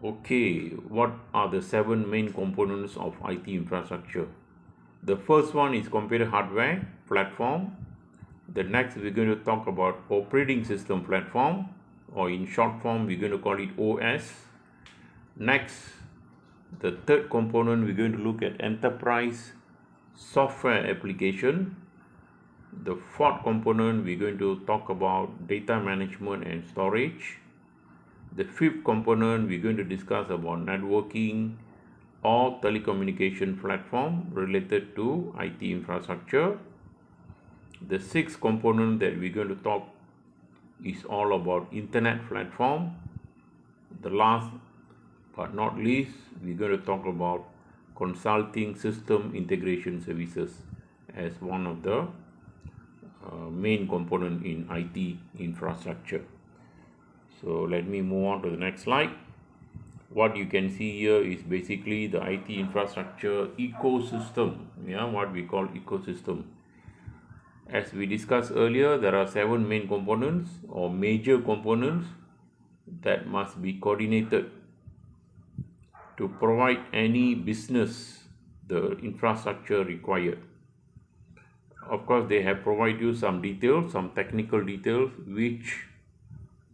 Okay, what are the seven main components of IT infrastructure? The first one is computer hardware platform. The next we're going to talk about operating system platform, or in short form we're going to call it OS. Next, the third component we're going to look at enterprise software application. The fourth component we're going to talk about data management and storage. The fifth component we're going to discuss about networking or telecommunication platform related to IT infrastructure. The sixth component that we're going to talk is all about internet platform. The last but not least, we're going to talk about consulting system integration services as one of the main component in IT infrastructure. So let me move on to the next slide. What you can see here is basically the IT infrastructure ecosystem, what we call ecosystem. As we discussed earlier, there are seven main components or major components that must be coordinated to provide any business the infrastructure required. Of course, they have provided you some details, some technical details, which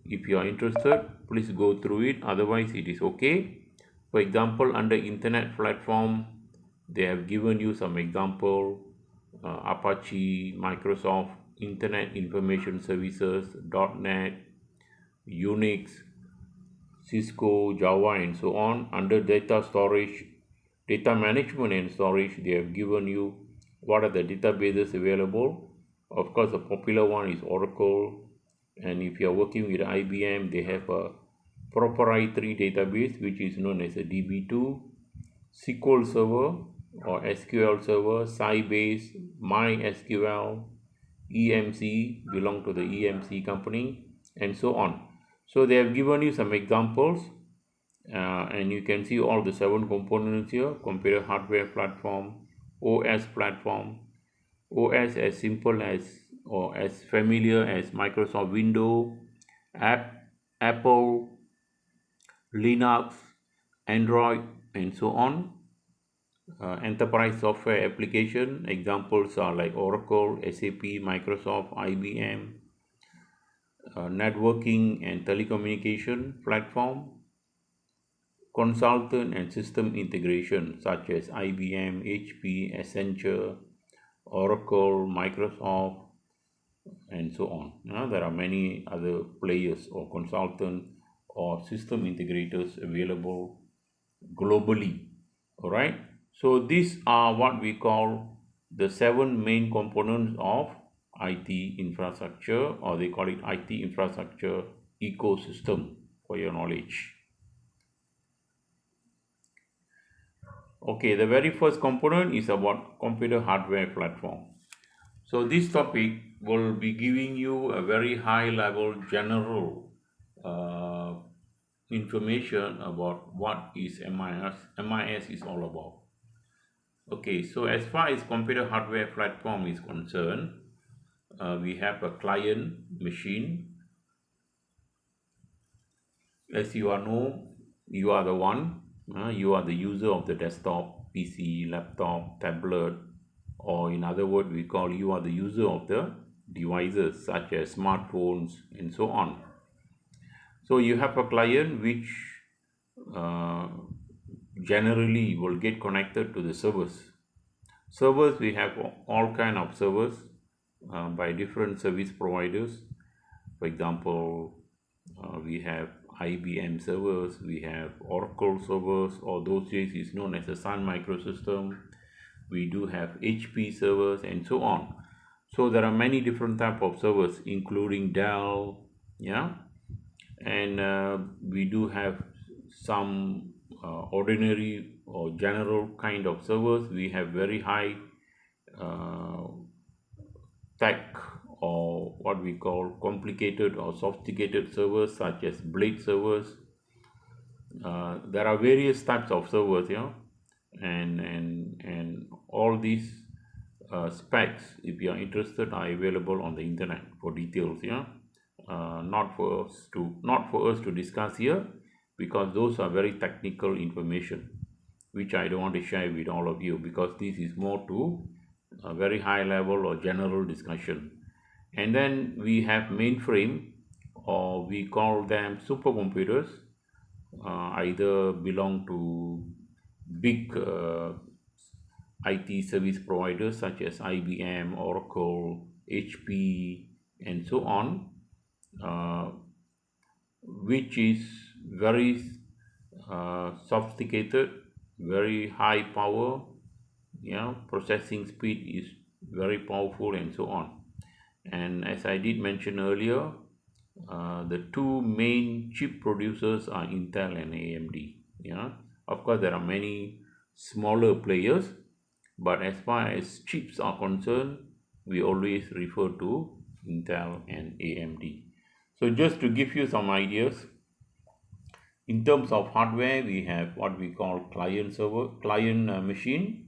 if you are interested, please go through it. Otherwise, it is okay. For example, under internet platform, they have given you some example, Apache, Microsoft, Internet Information Services, .NET, Unix, Cisco, Java, and so on. Under data storage, data management and storage, they have given you what are the databases available. Of course, the popular one is Oracle, and if you are working with IBM, they have a proprietary database which is known as a DB2, SQL Server or SQL Server, Sybase, MySQL, EMC belong to the EMC company, and so on. So they have given you some examples, and you can see all the seven components here: computer hardware platform, OS platform, OS as simple as or as familiar as Microsoft Windows, Apple, Linux, Android, and so on. Enterprise software application examples are like Oracle, SAP, Microsoft, IBM. Networking and telecommunication platform, consultant and system integration such as IBM, HP, Accenture, Oracle, Microsoft, and so on. There are many other players or consultant or system integrators available globally. All right. So these are what we call the seven main components of IT infrastructure, or they call it IT infrastructure ecosystem, for your knowledge. Okay, the very first component is about computer hardware platform. So this topic will be giving you a very high level general information about what is MIS. MIS is all about. Okay, so as far as computer hardware platform is concerned, we have a client machine. As you know, you are the one, you are the user of the desktop, PC, laptop, tablet, or in other words, we call you are the user of the devices such as smartphones and so on. So you have a client which generally will get connected to the servers. Servers, we have all kind of servers by different service providers. For example, we have IBM servers, we have Oracle servers, or those days is known as a Sun Microsystem. We do have HP servers and so on. So there are many different type of servers, including Dell, and we do have some ordinary or general kind of servers. We have very high tech or what we call complicated or sophisticated servers such as blade servers. There are various types of servers, and all these specs, if you are interested, are available on the internet for details. Not for us to discuss here, because those are very technical information which I don't want to share with all of you, because this is more to a very high level or general discussion. And then we have mainframe, or we call them supercomputers, either belong to big IT service providers such as IBM, Oracle, HP, and so on, uh, which is very sophisticated, very high power, processing speed is very powerful, and so on. And as I did mention earlier, the two main chip producers are Intel and AMD. Of course, there are many smaller players, but as far as chips are concerned, we always refer to Intel and AMD. So just to give you some ideas, in terms of hardware, we have what we call client machine,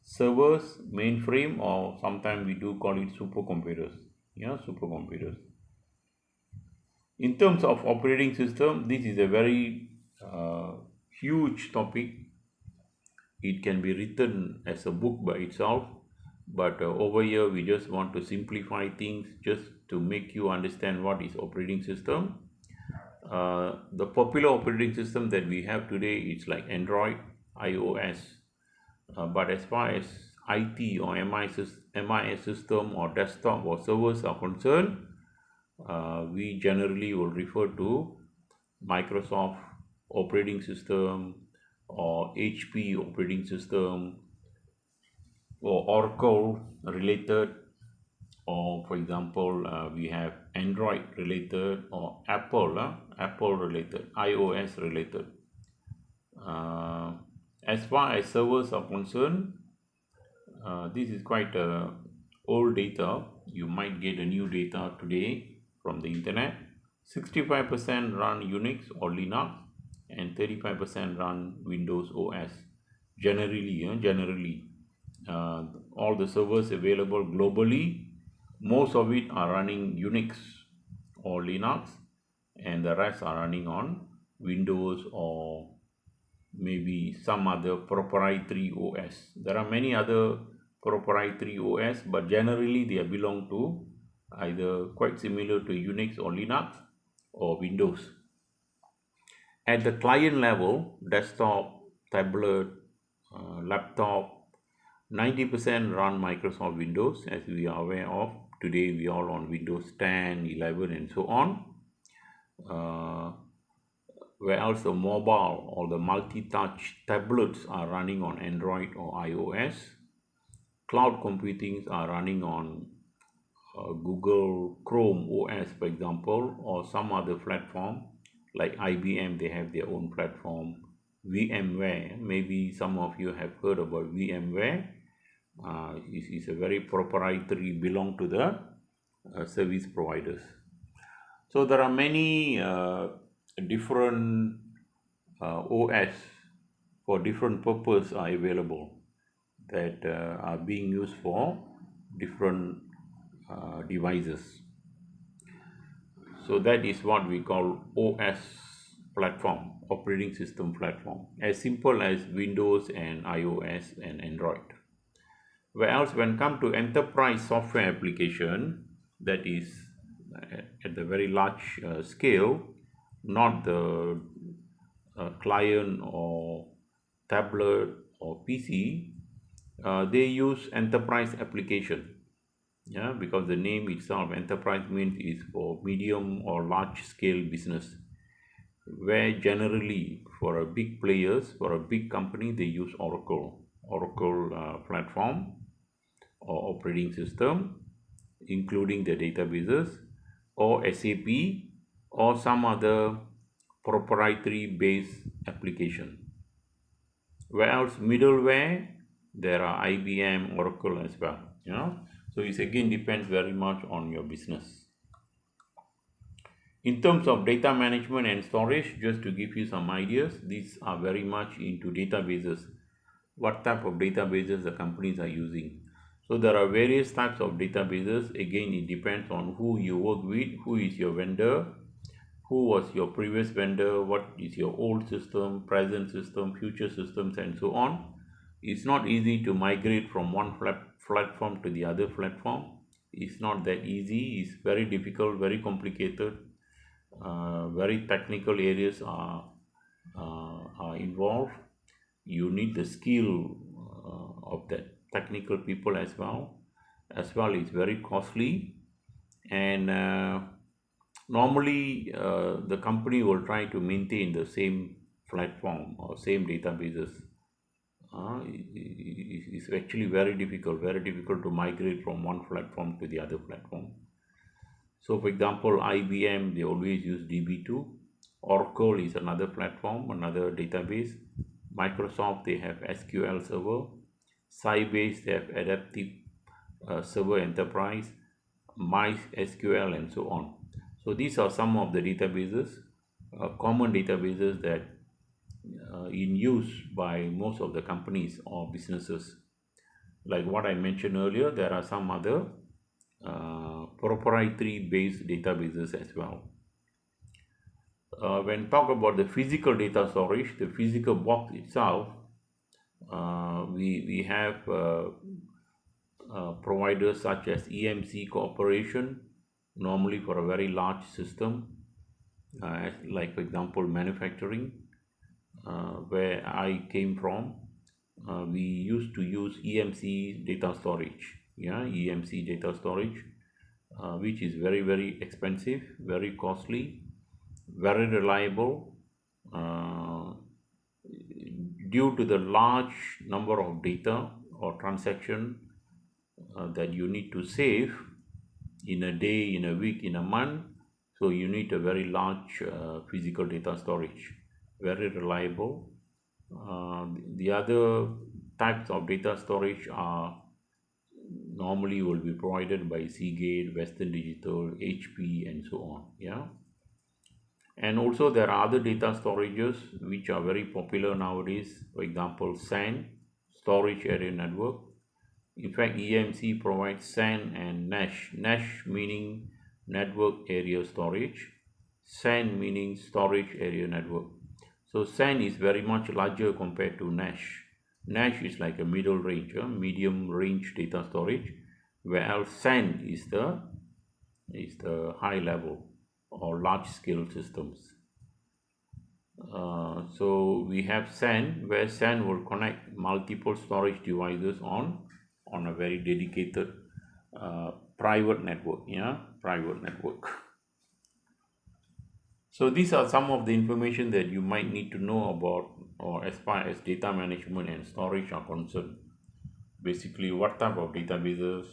servers, mainframe, or sometimes we do call it supercomputers. Supercomputers. In terms of operating system, this is a very huge topic. It can be written as a book by itself, but over here we just want to simplify things just to make you understand what is operating system. The popular operating system that we have today is like Android, iOS, but as far as IT or MIS system or desktop or servers are concerned, we generally will refer to Microsoft operating system or HP operating system or Oracle related, or for example we have Android related, or Apple related, iOS related. As far as servers are concerned, this is quite old data. You might get a new data today from the internet. 65% run Unix or Linux, and 35% run Windows OS. Generally, all the servers available globally, most of it are running Unix or Linux, and the rest are running on Windows or maybe some other proprietary OS. There are many other proprietary OS, but generally they belong to either quite similar to Unix or Linux or Windows. At the client level, desktop, tablet, laptop, 90% run Microsoft Windows, as we are aware of. Today we are all on Windows 10, 11, and so on. Whereas the mobile or the multi-touch tablets are running on Android or iOS. Cloud computing are running on Google Chrome OS, for example, or some other platform like IBM. They have their own platform. VMware, maybe some of you have heard about VMware. It's a very proprietary, belong to the service providers. So there are many different OS for different purpose are available that are being used for different devices. So that is what we call OS platform, operating system platform, as simple as Windows and iOS and Android. Whereas when come to enterprise software application, that is at the very large scale, not the client or tablet or PC, they use enterprise application. Because the name itself, enterprise, means is for medium or large scale business, where generally for a big players, for a big company, they use Oracle platform or operating system, including the databases, or SAP, or some other proprietary based application. Whereas middleware, there are IBM, Oracle as well. So it again depends very much on your business. In terms of data management and storage, just to give you some ideas, these are very much into databases. What type of databases the companies are using. So there are various types of databases. Again, it depends on who you work with, who is your vendor, who was your previous vendor, what is your old system, present system, future systems, and so on. It's not easy to migrate from one platform to the other platform. It's not that easy. It's very difficult, very complicated. Very technical areas are involved. You need the skill of that technical people as well. As well, it's very costly, and normally the company will try to maintain the same platform or same databases. It's actually very difficult to migrate from one platform to the other platform. So for example, IBM, they always use DB2. Oracle is another platform, another database. Microsoft, they have SQL Server. Sybase, they have Adaptive Server Enterprise, MySQL, and so on. So these are some of the databases, common databases that in use by most of the companies or businesses. Like what I mentioned earlier, there are some other proprietary based databases as well. When talk about the physical data storage, the physical box itself, we have providers such as EMC Corporation, normally for a very large system, like for example manufacturing, where I came from. We used to use EMC data storage, EMC data storage, which is very expensive, very costly, very reliable, due to the large number of data or transaction that you need to save in a day, in a week, in a month. So you need a very large physical data storage, very reliable. The other types of data storage are normally will be provided by Seagate, Western Digital, HP, and so on. And also there are other data storages which are very popular nowadays. For example, SAN, Storage Area Network. In fact, EMC provides SAN and NAS. NAS meaning Network Area Storage. SAN meaning Storage Area Network. So SAN is very much larger compared to NAS. NAS is like a middle range, medium range data storage, whereas SAN is the high level or large scale systems. So we have SAN, where SAN will connect multiple storage devices on a very dedicated private network. Private network. So these are some of the information that you might need to know about, or as far as data management and storage are concerned. Basically, what type of databases,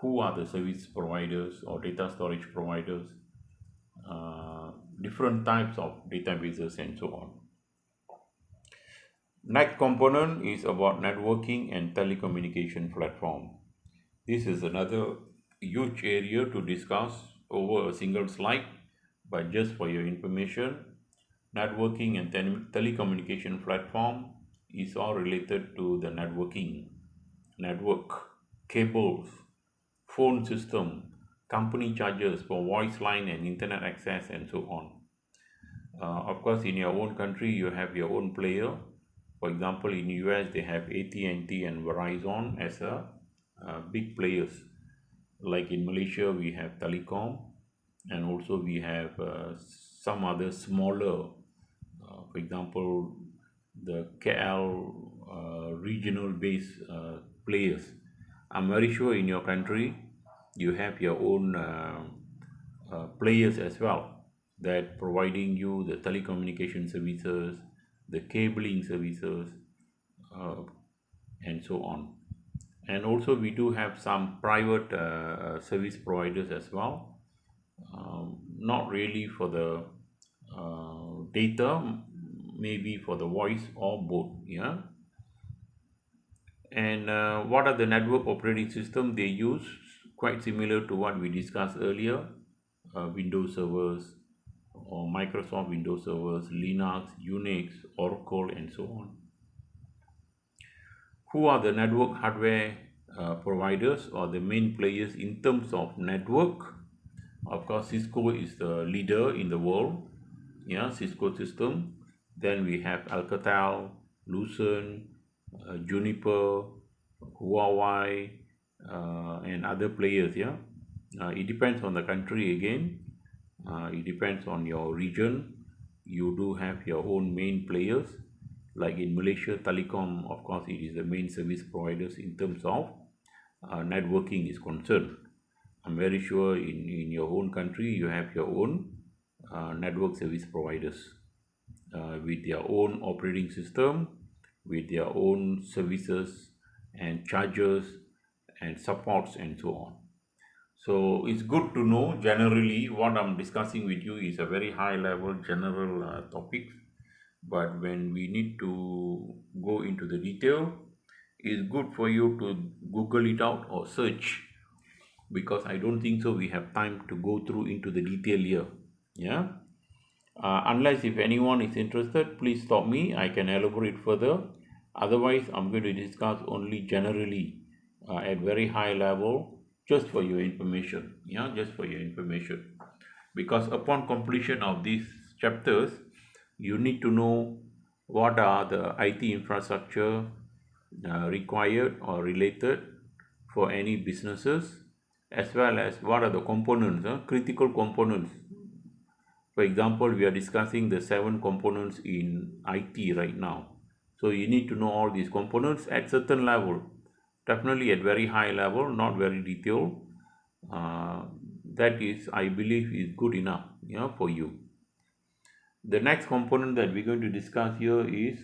who are the service providers or data storage providers, different types of databases, and so on. Next component is about networking and telecommunication platform. This is another huge area to discuss over a single slide, but just for your information, networking and telecommunication platform is all related to the network, cables, phone system, company charges for voice line and internet access, and so on. Of course, in your own country, you have your own player. For example, in US, they have AT&T and Verizon as big players. Like in Malaysia, we have Telecom, and also we have some other smaller, for example, the KL regional based players. I'm very sure in your country you have your own players as well, that providing you the telecommunication services, the cabling services, and so on. And also we do have some private service providers as well, not really for the data, maybe for the voice or both. And what are the network operating system they use? Quite similar to what we discussed earlier, Windows servers or Microsoft Windows servers, Linux, Unix, Oracle, and so on. Who are the network hardware providers or the main players in terms of network Of course, Cisco is the leader in the world. Yeah, Cisco system. Then we have Alcatel, Lucent, Juniper, Huawei, and other players. Yeah, it depends on the country again. It depends on your region. You do have your own main players. Like in Malaysia, Telecom, of course, it is the main service providers in terms of networking is concerned. I'm very sure in your own country you have your own network service providers with their own operating system, with their own services and charges and supports and so on. So it's good to know generally what I'm discussing with you is a very high level general topic, but when we need to go into the detail, it's good for you to Google it out or search, because I don't think so we have time to go through into the detail here. Yeah. Unless if anyone is interested, please stop me. I can elaborate further. Otherwise, I'm going to discuss only generally at very high level, just for your information. Yeah, just for your information. Because upon completion of these chapters, you need to know what are the IT infrastructure required or related for any businesses, as well as what are the components, critical components. For example, we are discussing the 7 components in IT right now. So you need to know all these components at certain level, definitely at very high level, not very detailed. Uh, that is, I believe, is good enough, for you. The next component that we're going to discuss here is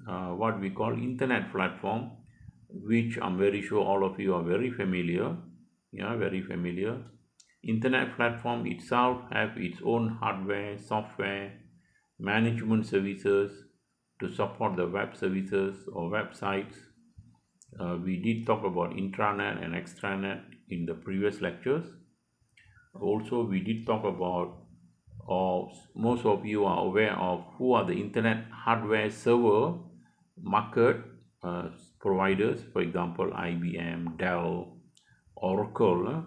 what we call internet platform, which I'm very sure all of you are very familiar. Yeah, very familiar. Internet platform itself have its own hardware, software, management services to support the web services or websites. We did talk about intranet and extranet in the previous lectures. Also, we did talk about, or most of you are aware of, who are the internet hardware server market providers. For example, IBM, Dell, Oracle,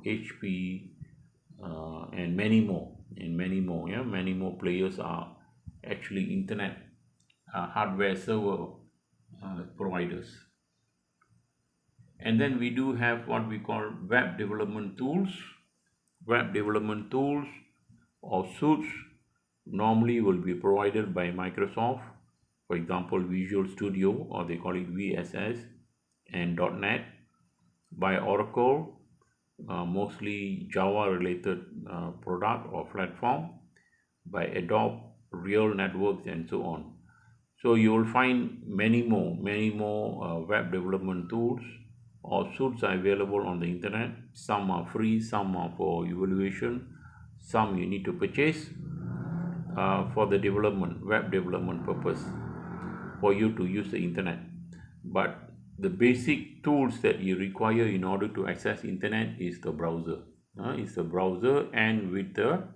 HP, and many more. Yeah, many more players are actually internet hardware server providers. And then we do have what we call web development tools. Web development tools or suites normally will be provided by Microsoft. For example, Visual Studio, or they call it VSS, and .NET. By Oracle, mostly Java related product or platform. By Adobe, Real Networks, and so on. So you will find many more web development tools or suites are available on the internet. Some are free, some are for evaluation, some you need to purchase for the web development purpose, for you to use the internet. But the basic tools that you require in order to access internet is the browser. And with the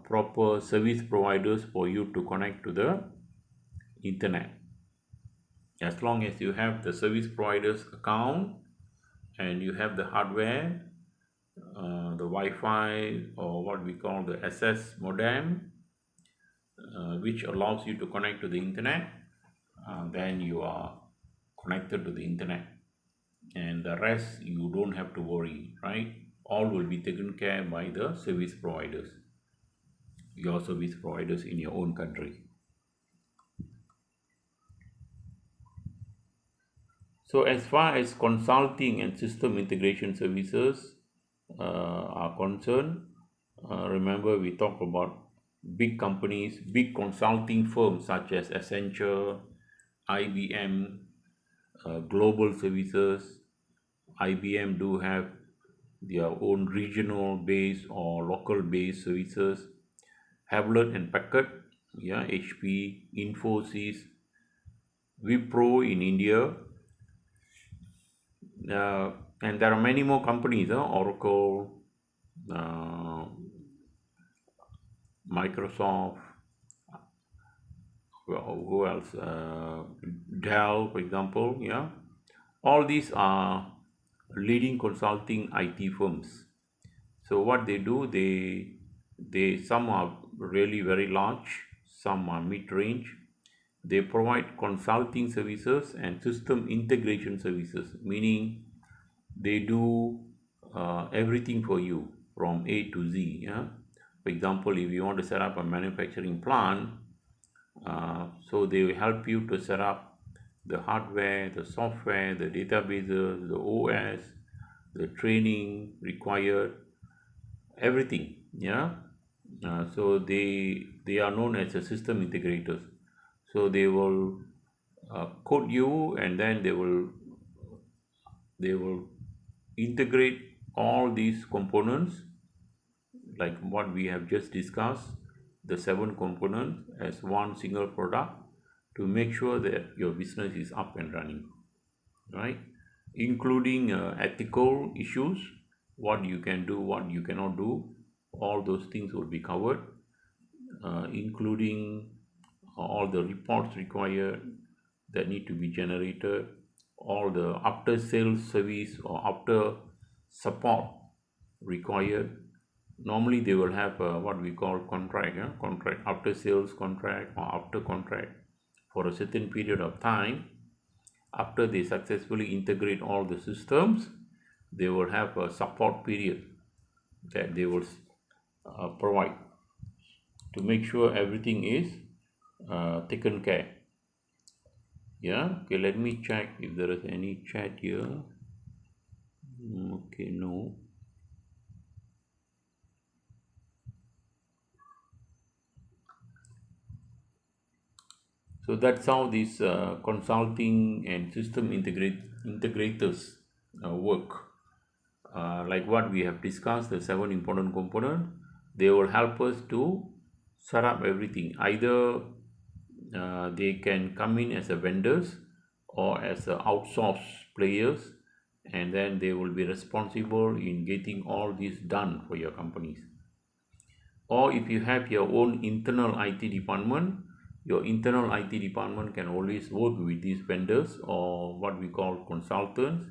proper service providers for you to connect to the internet. As long as you have the service provider's account and you have the hardware, the Wi-Fi, or what we call the SS modem, which allows you to connect to the internet, then you are connected to the internet, and the rest you don't have to worry, right? All will be taken care by the service providers, your service providers in your own country. So as far as consulting and system integration services are concerned, remember we talked about big companies, big consulting firms such as Accenture, IBM, global services. IBM do have their own regional based or local based services. Hewlett and Packard, yeah, HP, Infosys, Wipro in India, and there are many more companies, Oracle, Microsoft, who else? Dell, for example. Yeah, all these are leading consulting IT firms. So what they do, they some are really very large, some are mid-range. They provide consulting services and system integration services, meaning they do everything for you from A to Z. Yeah. For example, if you want to set up a manufacturing plant, so they will help you to set up the hardware, the software, the databases, the OS, the training required, everything. Yeah. So they are known as a system integrators. So they will code you, and then they will integrate all these components like what we have just discussed, the 7 components as one single product, to make sure that your business is up and running, right? Including ethical issues, what you can do, what you cannot do, all those things will be covered, including all the reports required that need to be generated, all the after sales service or after support required. Normally they will have what we call contract, contract, after sales contract or after contract for a certain period of time. After they successfully integrate all the systems, they will have a support period that they will provide to make sure everything is taken care. Yeah. Okay, let me check if there is any chat here. Okay, no. So that's how these consulting and system integrators work. Like what we have discussed, the 7 important components, they will help us to set up everything. Either they can come in as a vendors or as a outsource players, and then they will be responsible in getting all this done for your companies. Or if you have your own internal IT department, your internal IT department can always work with these vendors or what we call consultants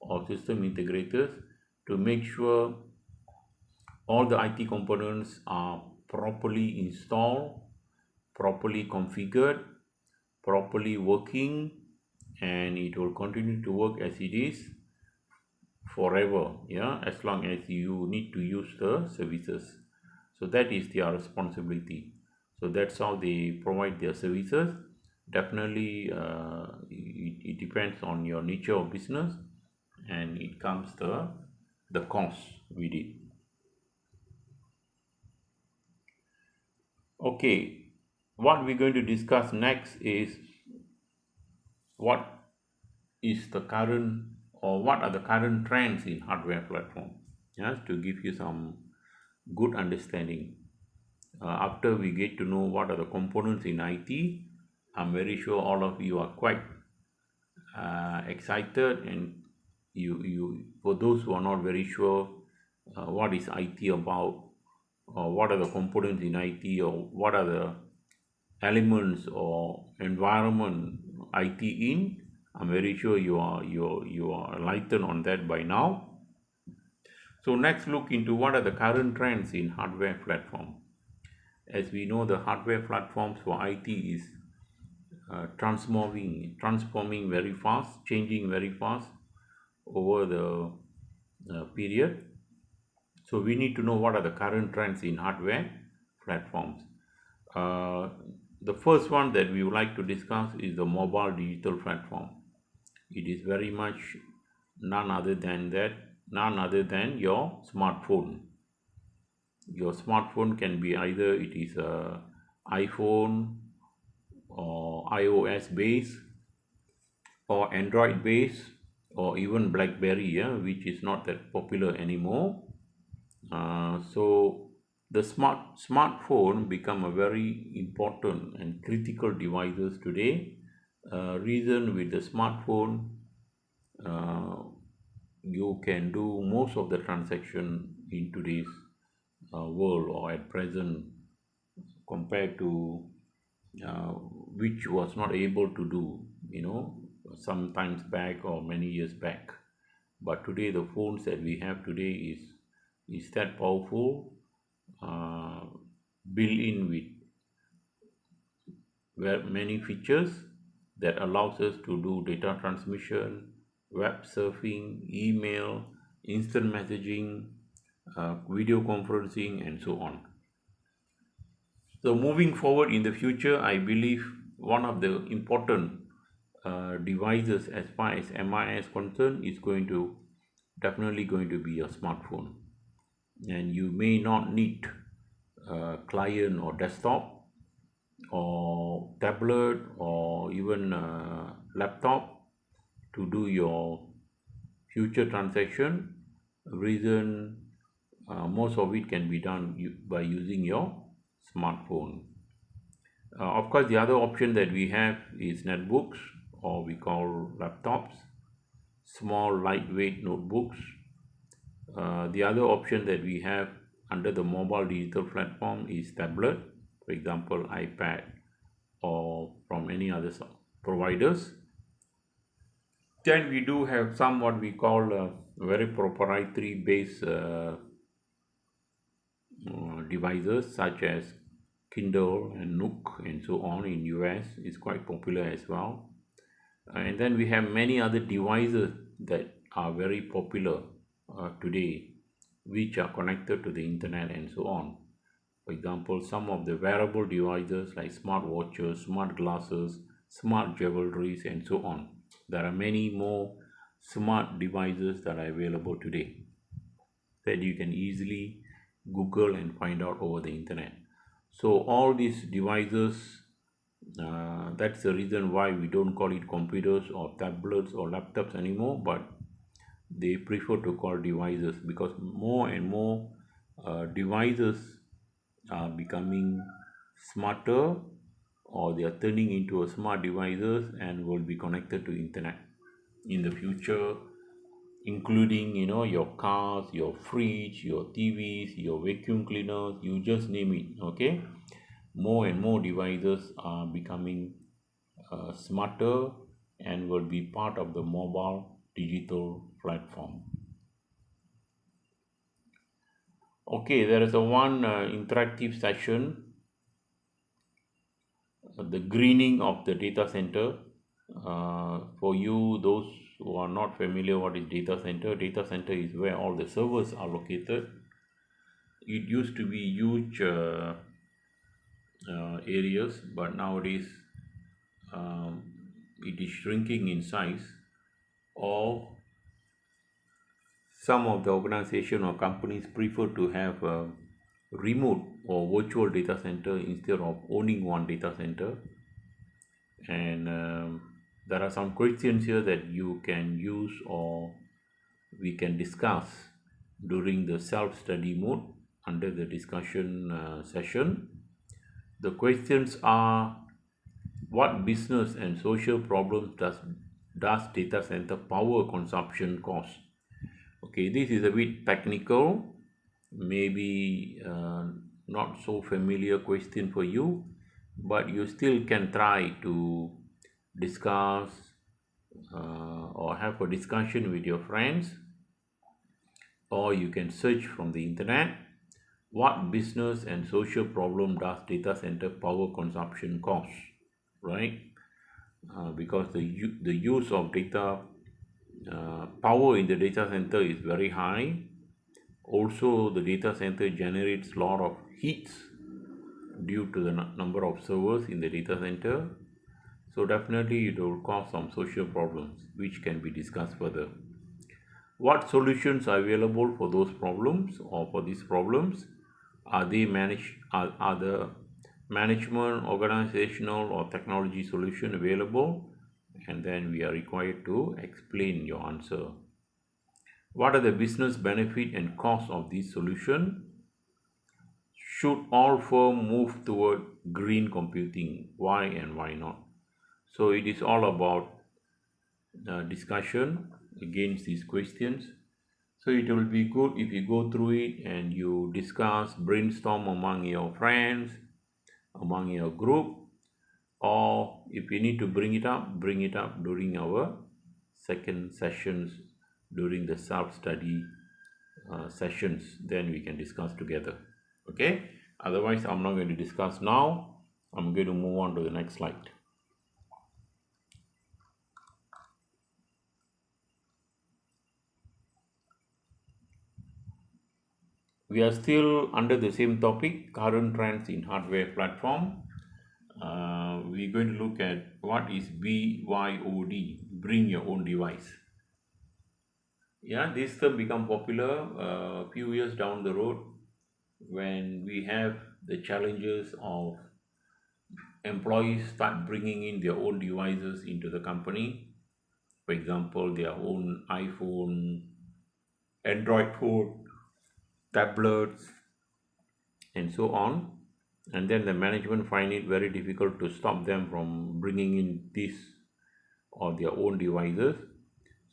or system integrators to make sure all the IT components are properly installed, properly configured, properly working, and it will continue to work as it is forever, yeah, as long as you need to use the services. So that is their responsibility. So that's how they provide their services. Definitely it depends on your nature of business, and it comes the cost with it. Okay, what we're going to discuss next is what is the current, or what are the current trends in hardware platform, yes, to give you some good understanding. After we get to know what are the components in IT, I'm very sure all of you are quite excited, and you for those who are not very sure what is IT about, or what are the components in IT, or what are the elements or environment IT in, I'm very sure you are enlightened on that by now. So next, look into what are the current trends in hardware platform. As we know, the hardware platforms for IT is transforming very fast, changing very fast over the period. So we need to know what are the current trends in hardware platforms. Uh, the first one that we would like to discuss is the mobile digital platform. It is very much none other than your smartphone. Your smartphone can be either it is a iPhone or iOS based or Android based or even BlackBerry, yeah, which is not that popular anymore. So the smartphone become a very important and critical devices today. Reason with the smartphone, uh, you can do most of the transaction in today's world or at present, compared to uh, which was not able to do, sometimes back or many years back. But today the phones that we have today is is that powerful, uh, built in with many features that allows us to do data transmission, web surfing, email, instant messaging, video conferencing, and so on. So moving forward in the future, I believe one of the important devices as far as MI is concerned is definitely going to be a smartphone, and you may not need a client or desktop or tablet or even laptop to do your future transaction. Reason most of it can be done by using your smartphone. Of course, the other option that we have is netbooks, or we call laptops, small lightweight notebooks. The other option that we have under the mobile digital platform is tablet, for example iPad, or from any other providers. Then we do have some what we call very proprietary based devices such as Kindle and Nook and so on. In US is quite popular as well. And then we have many other devices that are very popular today, which are connected to the internet and so on. For example, some of the wearable devices like smart watches, smart glasses, smart jewelries, and so on. There are many more smart devices that are available today that you can easily Google and find out over the internet. So all these devices, that's the reason why we don't call it computers or tablets or laptops anymore, but they prefer to call devices, because more and more devices are becoming smarter, or they are turning into a smart devices and will be connected to internet in the future, including your cars, your fridge, your TVs, your vacuum cleaners, you just name it. Okay, more and more devices are becoming smarter and will be part of the mobile digital platform. Okay, there is a one interactive session, the greening of the data center. For you, those who are not familiar what is data center is where all the servers are located. It used to be huge areas, but nowadays um, it is shrinking in size, or some of the organization or companies prefer to have a remote or virtual data center instead of owning one data center. And there are some questions here that you can use, or we can discuss during the self-study mode under the discussion session. The questions are: what business and social problems does data center power consumption cause? Okay, this is a bit technical, maybe not so familiar question for you, but you still can try to discuss or have a discussion with your friends, or you can search from the internet. What business and social problem does data center power consumption cause? Right? Because the use of data power in the data center is very high. Also, the data center generates a lot of heat due to the number of servers in the data center. So definitely it will cause some social problems, which can be discussed further. What solutions are available for those problems, or for these problems? Are they managed? Are the management, organizational, or technology solution available? And then we are required to explain your answer. What are the business benefit and cost of this solution? Should all firms move toward green computing? Why and why not? So it is all about discussion against these questions. So it will be good if you go through it and you discuss, brainstorm among your friends, among your group, or if you need to bring it up during our second sessions during the self-study sessions, then we can discuss together. Okay, otherwise I'm not going to discuss now. I'm going to move on to the next slide. We are still under the same topic, current trends in hardware platform. We're going to look at what is BYOD, bring your own device. Yeah, this term become popular a few years down the road when we have the challenges of employees start bringing in their own devices into the company. For example, their own iPhone, Android phone, tablets, and so on. And then the management find it very difficult to stop them from bringing in this or their own devices.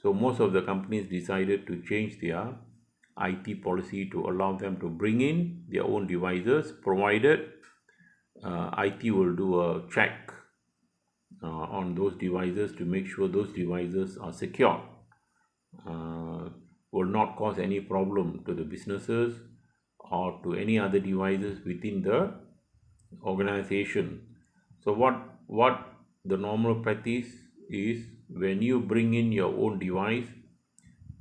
So most of the companies decided to change their IT policy to allow them to bring in their own devices, provided IT will do a check on those devices to make sure those devices are secure, will not cause any problem to the businesses or to any other devices within the organization. So what the normal practice is, when you bring in your own device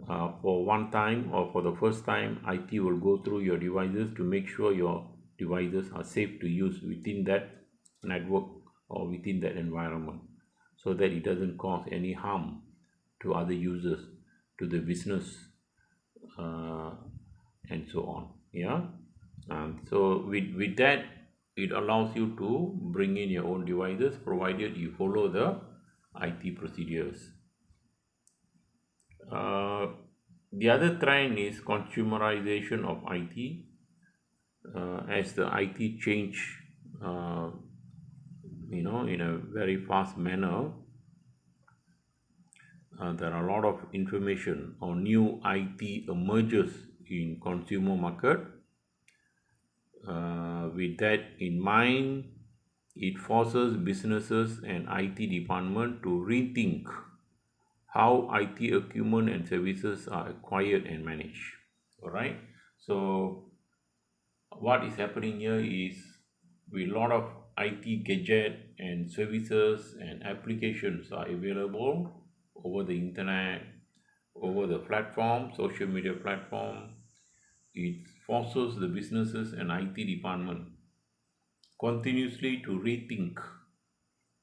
for one time or for the first time, IT will go through your devices to make sure your devices are safe to use within that network or within that environment, so that it doesn't cause any harm to other users, to the business, and so on. Yeah, so with that, it allows you to bring in your own devices provided you follow the IT procedures. The other trend is consumerization of IT. As the IT change, in a very fast manner, there are a lot of information or new IT emerges in consumer market. With that in mind, it forces businesses and IT department to rethink how IT equipment and services are acquired and managed. All right. So what is happening here is, with a lot of IT gadget and services and applications are available over the internet, over the platform, social media platform, it forces the businesses and IT department continuously to rethink,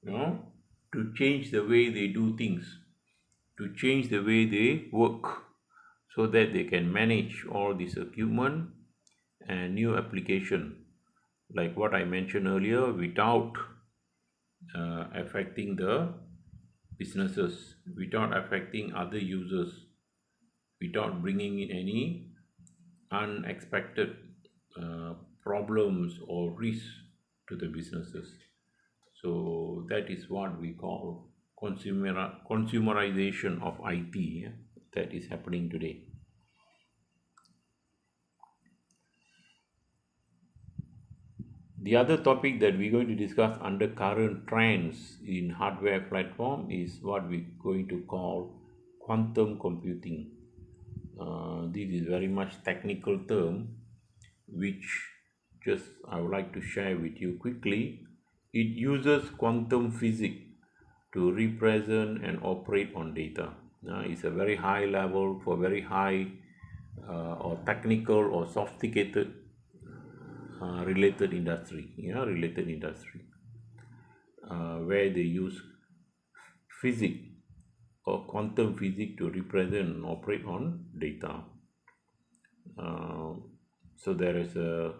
you know, to change the way they do things, to change the way they work, so that they can manage all this equipment and new application, like what I mentioned earlier, without affecting the businesses, without affecting other users, without bringing in any unexpected problems or risks to the businesses. So that is what we call consumerization of IT, yeah, that is happening today. The other topic that we're going to discuss under current trends in hardware platform is what we're going to call quantum computing. This is very much technical term, which just I would like to share with you quickly. It uses quantum physics to represent and operate on data. It's a very high level for very high or technical or sophisticated related industry, where they use physics or quantum physics to represent and operate on data. So there is a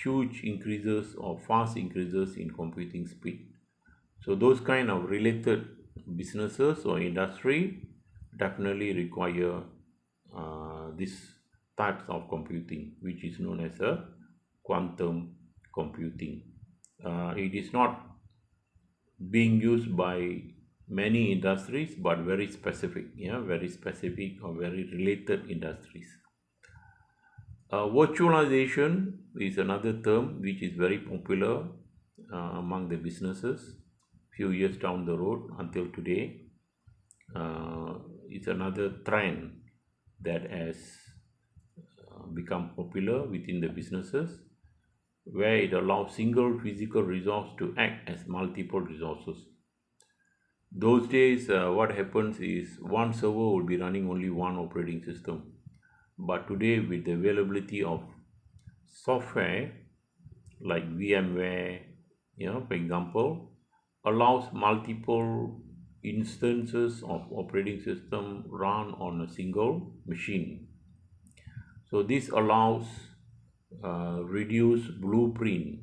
huge increases or fast increases in computing speed. So those kind of related businesses or industry definitely require these types of computing, which is known as a quantum computing. It is not being used by many industries, but very specific, very specific or very related industries. Virtualization is another term which is very popular among the businesses few years down the road until today. It's another trend that has become popular within the businesses, where it allows single physical resource to act as multiple resources. Those days, what happens is one server will be running only one operating system. But today, with the availability of software like VMware, for example, allows multiple instances of operating system run on a single machine. So this allows reduce blueprint,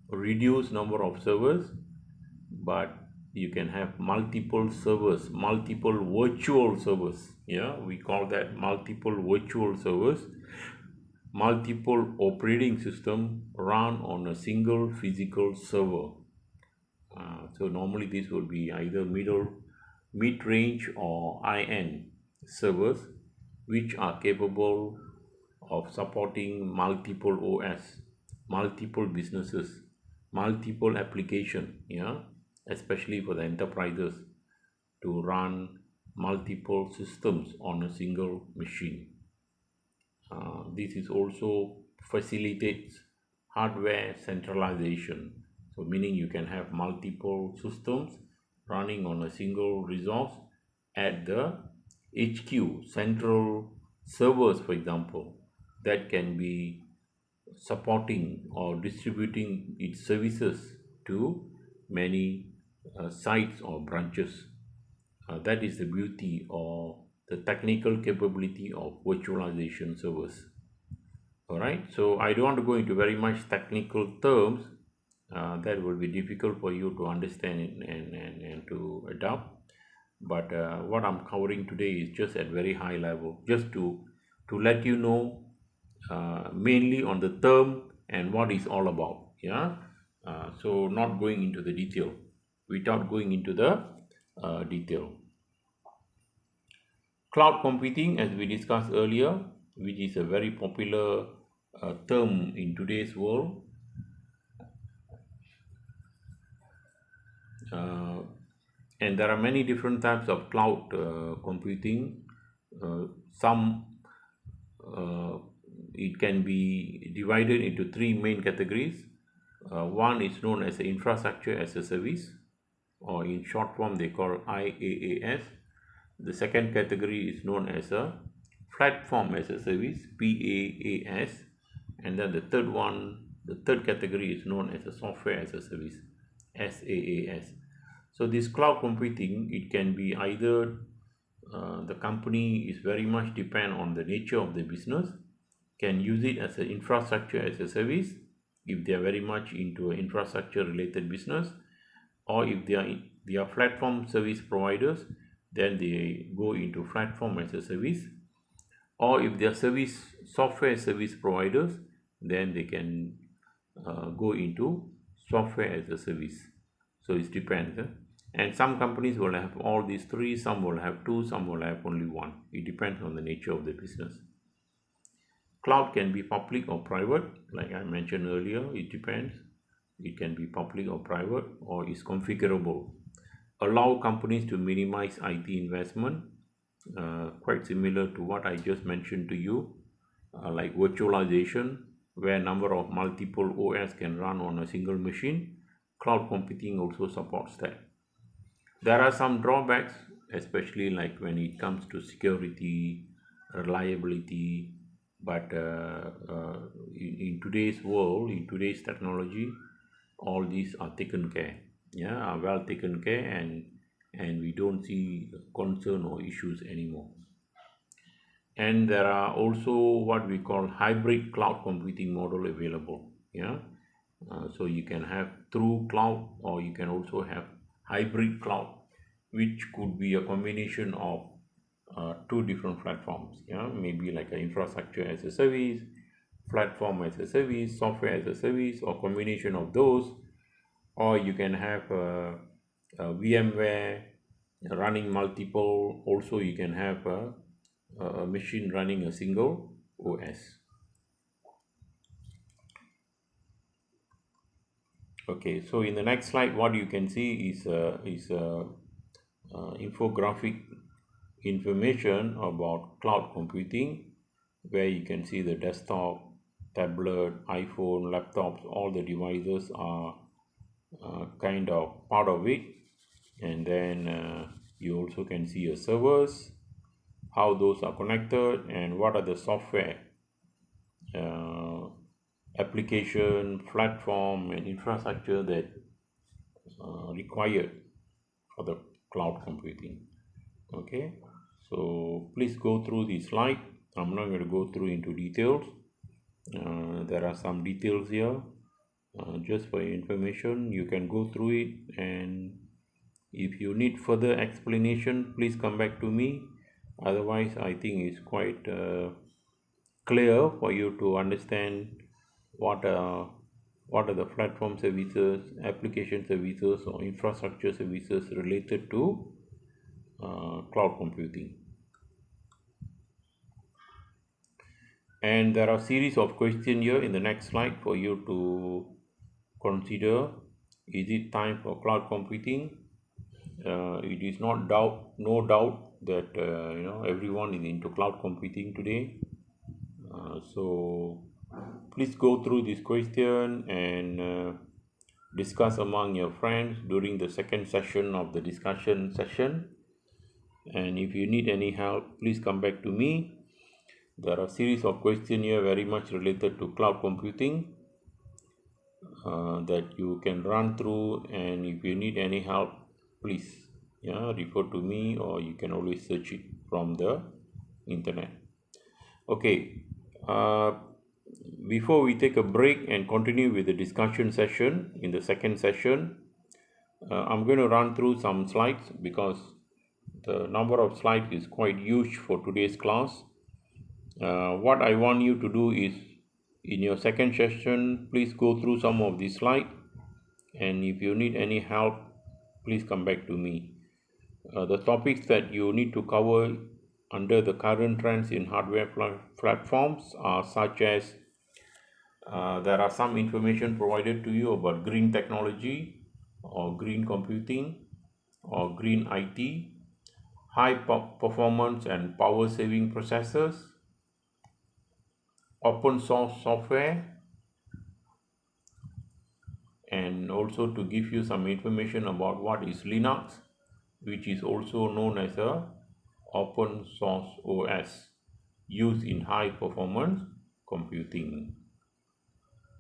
reduce number of servers, but you can have multiple servers, multiple virtual servers. We call that multiple virtual servers, multiple operating system run on a single physical server. So normally this would be either mid-range or high-end servers, which are capable of supporting multiple OS, multiple businesses, multiple application, especially for the enterprises to run multiple systems on a single machine. This is also facilitates hardware centralization. So meaning you can have multiple systems running on a single resource at the HQ, central servers, for example, that can be supporting or distributing its services to many sites or branches. That is the beauty or the technical capability of virtualization servers. Alright, so I don't want to go into very much technical terms. That will be difficult for you to understand and to adopt. But what I'm covering today is just at very high level, just to let you know mainly on the term and what it's all about. So not going into the detail, without going into the detail. Cloud computing, as we discussed earlier, which is a very popular term in today's world. And there are many different types of cloud computing. Some it can be divided into three main categories. One is known as infrastructure as a service, or in short form they call IaaS. The second category is known as a platform as a service, PaaS, and then the third category is known as a software as a service, SaaS. So this cloud computing, it can be either the company is very much depend on the nature of the business, can use it as an infrastructure as a service if they are very much into an infrastructure related business, or if they are platform service providers, then they go into platform as a service, or if they are software service providers, then they can go into software as a service. So it depends. And some companies will have all these three, some will have two, some will have only one. It depends on the nature of the business. Cloud can be public or private, like I mentioned earlier, it depends. It can be public or private, or is configurable. Allow companies to minimize IT investment, quite similar to what I just mentioned to you, like virtualization, where number of multiple OS can run on a single machine. Cloud computing also supports that. There are some drawbacks, especially like when it comes to security, reliability, but in today's world, in today's technology, all these are taken care, are well taken care, and we don't see concern or issues anymore. And there are also what we call hybrid cloud computing model available. So you can have true cloud, or you can also have hybrid cloud, which could be a combination of two different platforms. Maybe like an infrastructure as a service, platform as a service, software as a service, or combination of those. Or you can have a VMware running multiple. Also you can have a machine running a single OS. Okay, so in the next slide, what you can see is infographic information about cloud computing. where you can see the desktop, tablet, iPhone, laptops, all the devices are kind of part of it. And then you also can see your servers, how those are connected, and what are the software uh, application, platform, and infrastructure that required for the cloud computing. Okay, so please go through the slide. I'm not going to go through into details. There are some details here just for your information. You can go through it, and if you need further explanation, please come back to me. Otherwise, I think it's quite clear for you to understand what what are the platform services, application services, or infrastructure services related to cloud computing. And there are series of questions here in the next slide for you to consider. Is it time for cloud computing? It is not no doubt that everyone is into cloud computing today. So please go through this question and discuss among your friends during the second session of the discussion session. And if you need any help, please come back to me. There are a series of questions here very much related to cloud computing that you can run through, and if you need any help, please refer to me, or you can always search it from the internet. Okay, before we take a break and continue with the discussion session in the second session, I'm going to run through some slides because the number of slides is quite huge for today's class. What I want you to do is, in your second session, please go through some of these slides, and if you need any help, please come back to me. The topics that you need to cover under the current trends in hardware platforms are such as there are some information provided to you about green technology or green computing or green IT, high performance and power saving processors, open source software, and also to give you some information about what is Linux, which is also known as a open source OS used in high performance computing.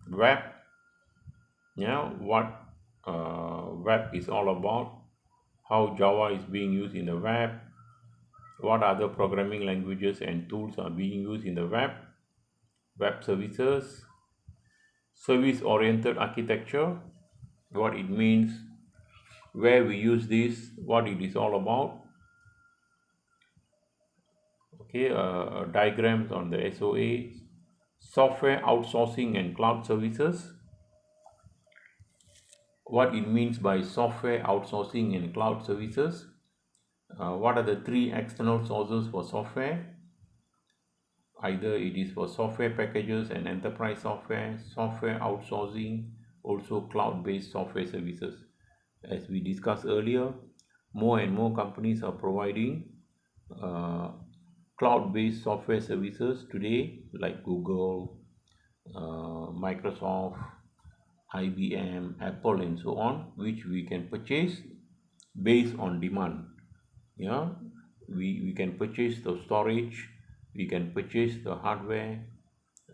Web, what web is all about, how Java is being used in the web, what other programming languages and tools are being used in the web services, service-oriented architecture, what it means, where we use this, what it is all about. Okay, diagrams on the SOA, software outsourcing and cloud services, what it means by software outsourcing and cloud services, what are the three external sources for software. Either it is for software packages and enterprise software, software outsourcing, also cloud-based software services. As we discussed earlier, more and more companies are providing cloud-based software services today, like Google, Microsoft, IBM, Apple, and so on, which we can purchase based on demand. We can purchase the storage, we can purchase the hardware,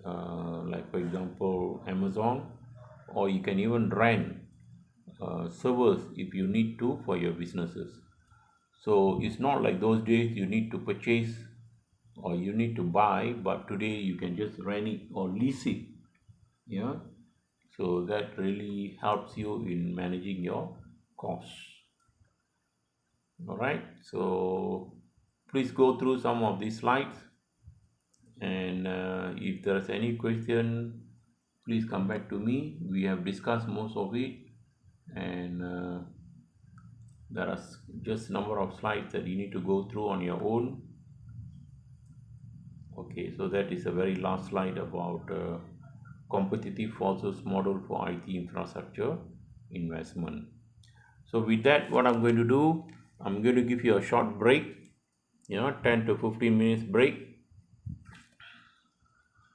like for example Amazon, or you can even rent servers if you need to for your businesses. So it's not like those days you need to purchase or you need to buy, but today you can just rent it or lease it. So that really helps you in managing your costs. All right, so please go through some of these slides, and if there's any question, please come back to me. We have discussed most of it, and there are just number of slides that you need to go through on your own. Okay, so that is a very last slide about competitive forces model for IT infrastructure investment. So with that, what I'm going to do, I'm going to give you a short break, 10 to 15 minutes break,